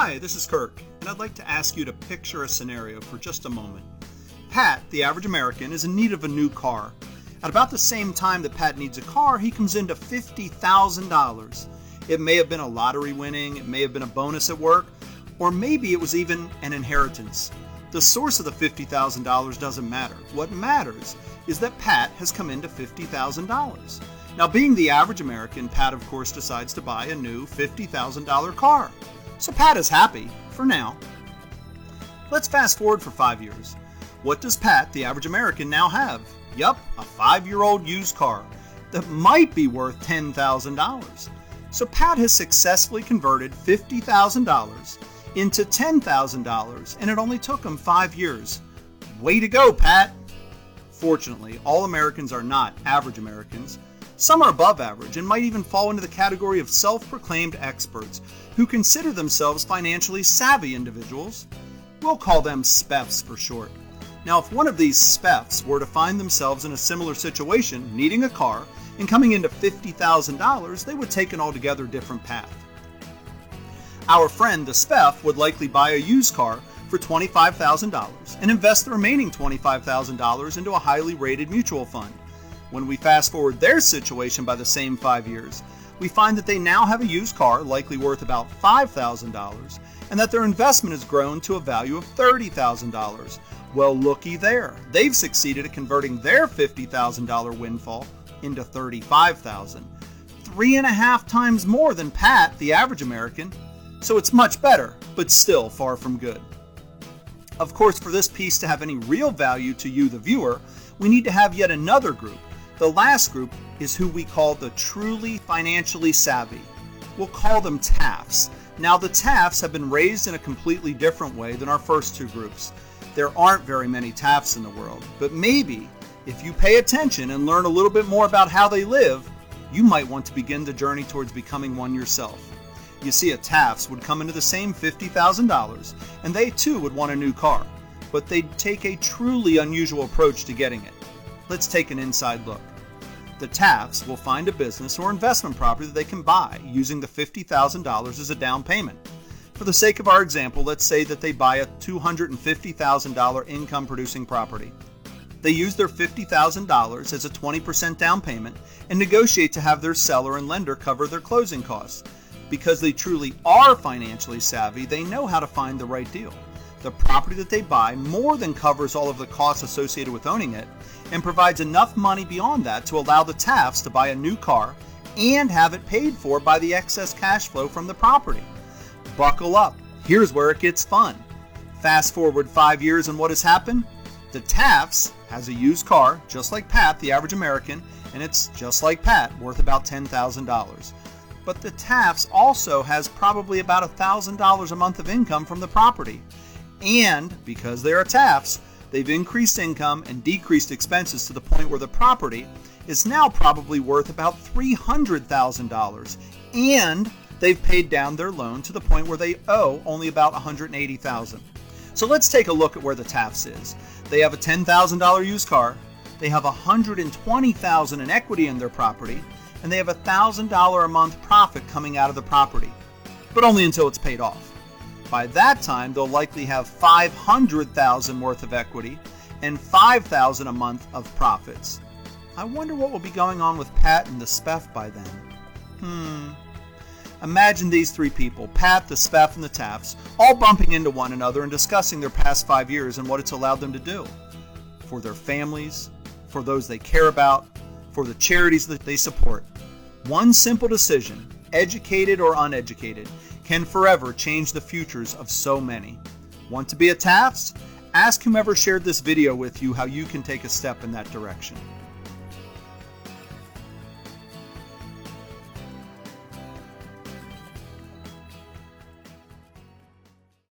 Hi, this is Kirk, and I'd like to ask you to picture a scenario for just a moment. Pat, the average American, is in need of a new car. At about the same time that Pat needs a car, he comes into $50,000. It may have been a lottery winning, it may have been a bonus at work, or maybe it was even an inheritance. The source of the $50,000 doesn't matter. What matters is that Pat has come into $50,000. Now, being the average American, Pat, of course, decides to buy a new $50,000 car. So Pat is happy, for now. Let's fast forward for 5 years. What does Pat, the average American, now have? Yup, a 5-year-old used car that might be worth $10,000. So Pat has successfully converted $50,000 into $10,000, and it only took him 5 years. Way to go, Pat! Fortunately, all Americans are not average Americans. Some are above average and might even fall into the category of self-proclaimed experts who consider themselves financially savvy individuals. We'll call them SPEFs for short. Now, if one of these SPEFs were to find themselves in a similar situation, needing a car and coming into $50,000, they would take an altogether different path. Our friend, the SPEF, would likely buy a used car for $25,000 and invest the remaining $25,000 into a highly rated mutual fund. When we fast forward their situation by the same 5 years, we find that they now have a used car likely worth about $5,000 and that their investment has grown to a value of $30,000. Well, looky there. They've succeeded at converting their $50,000 windfall into $35,000. 3.5 times more than Pat, the average American. So it's much better, but still far from good. Of course, for this piece to have any real value to you, the viewer, we need to have yet another group. The last group is who we call the truly financially savvy. We'll call them TAFs. Now, the TAFs have been raised in a completely different way than our first two groups. There aren't very many TAFs in the world, but maybe if you pay attention and learn a little bit more about how they live, you might want to begin the journey towards becoming one yourself. You see, a TAFs would come into the same $50,000, and they too would want a new car, but they'd take a truly unusual approach to getting it. Let's take an inside look. The TAFs will find a business or investment property that they can buy using the $50,000 as a down payment. For the sake of our example, let's say that they buy a $250,000 income-producing property. They use their $50,000 as a 20% down payment and negotiate to have their seller and lender cover their closing costs. Because they truly are financially savvy, they know how to find the right deal. The property that they buy more than covers all of the costs associated with owning it and provides enough money beyond that to allow the TAFs to buy a new car and have it paid for by the excess cash flow from the property. Buckle up. Here's where it gets fun. Fast forward 5 years and what has happened? The TAFs has a used car, just like Pat, the average American, and it's just like Pat, worth about $10,000. But the TAFs also has probably about $1,000 a month of income from the property. And because they are TAFs, they've increased income and decreased expenses to the point where the property is now probably worth about $300,000. And they've paid down their loan to the point where they owe only about $180,000. So let's take a look at where the TAFs is. They have a $10,000 used car, they have $120,000 in equity in their property, and they have a $1,000 a month profit coming out of the property, but only until it's paid off. By that time, they'll likely have $500,000 worth of equity and $5,000 a month of profits. I wonder what will be going on with Pat and the SPEF by then. Imagine these three people, Pat, the SPEF, and the TAFs, all bumping into one another and discussing their past 5 years and what it's allowed them to do. For their families, for those they care about, for the charities that they support. One simple decision, educated or uneducated, can forever change the futures of so many. Want to be a TAFs? Ask whomever shared this video with you how you can take a step in that direction.